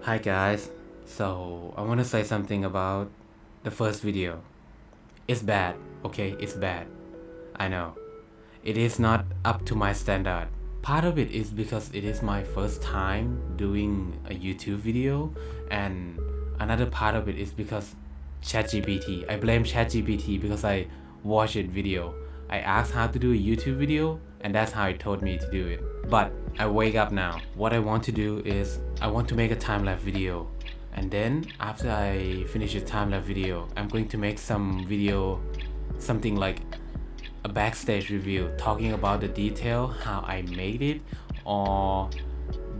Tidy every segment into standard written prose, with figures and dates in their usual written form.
Hi guys, so I want to say something about the first video. It's bad, okay, it's bad. I know. It is not up to my standard. Part of it is because it is my first time doing a YouTube video, and another part of it is because ChatGPT. I blame ChatGPT because I watched a video. I asked how to do a YouTube video, and that's how it told me to do it. But I wake up now. What I want to do is I want to make a time-lapse video. And then after I finish the time-lapse video, I'm going to make some video, something like a backstage review, talking about the detail, how I made it, or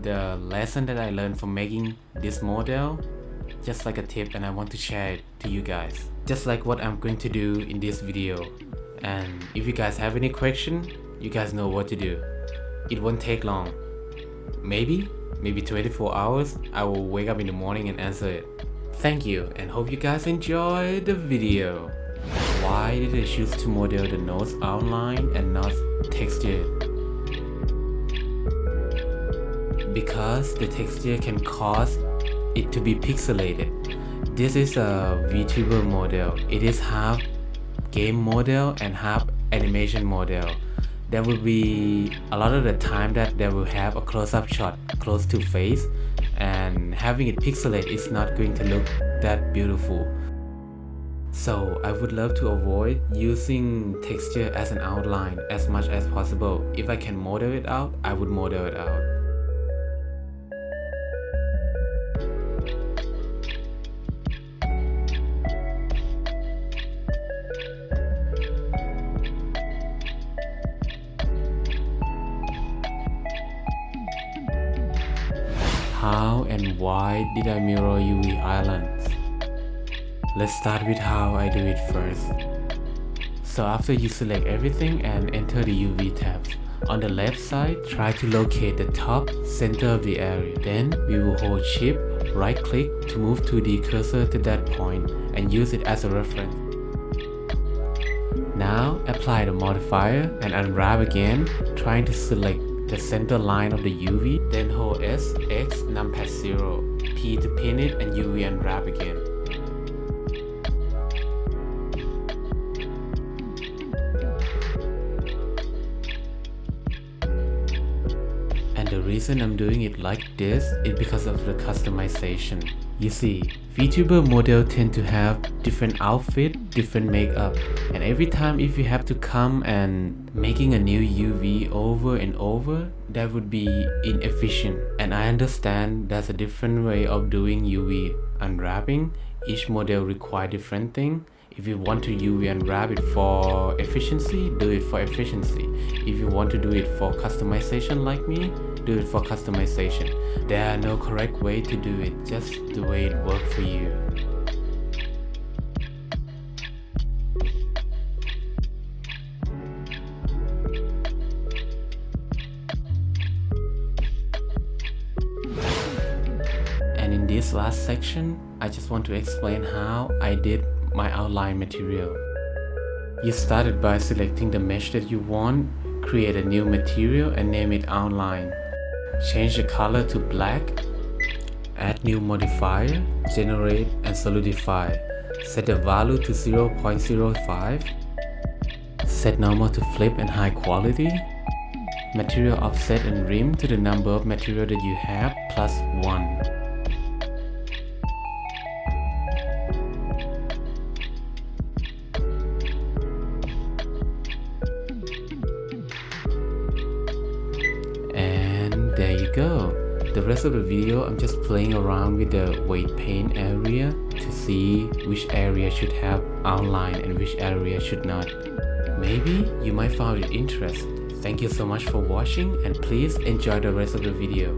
the lesson that I learned from making this model, just like a tip, and I want to share it to you guys, just like what I'm going to do in this video. And if you guys have any question, you guys know what to do. It won't take long. Maybe 24 hours. I will wake up in the morning and answer it. Thank you, and hope you guys enjoy the video. Why did I choose to model the nose outline and not texture? Because the texture can cause it to be pixelated. This is a VTuber model. It is half game model and half animation model. There will be a lot of the time that they will have a close-up shot close to face, and having it pixelate is not going to look that beautiful. So I would love to avoid using texture as an outline as much as possible. If I can model it out, I would model it out. How and why did I mirror UV islands? Let's start with how I do it first. So after you select everything and enter the UV tabs, on the left side, try to locate the top center of the area. Then we will hold Shift, right click to move 2D cursor to that point and use it as a reference. Now apply the modifier and unwrap again, trying to select the center line of the UV, then hold S, X, numpad 0, P to pin it, and UV unwrap again. And the reason I'm doing it like this is because of the customization. You see, VTuber models tend to have different outfit, different makeup, and every time if you have to come and making a new UV over and over, that would be inefficient. And I understand there's a different way of doing UV unwrapping. Each model requires different thing. If you want to UV unwrap it for efficiency, do it for efficiency. If you want to do it for customization like me, do it for customization. There are no correct way to do it, just the way it works for you. And in this last section, I just want to explain how I did my outline material. You started by selecting the mesh that you want, create a new material and name it outline. Change the color to black, add new modifier, generate and solidify. Set the value to 0.05. Set normal to flip and high quality. Material offset and rim to the number of material that you have plus 1. There you go. The rest of the video I'm just playing around with the weight paint area to see which area should have outline and which area should not. Maybe you might find it interesting. Thank you so much for watching, and please enjoy the rest of the video.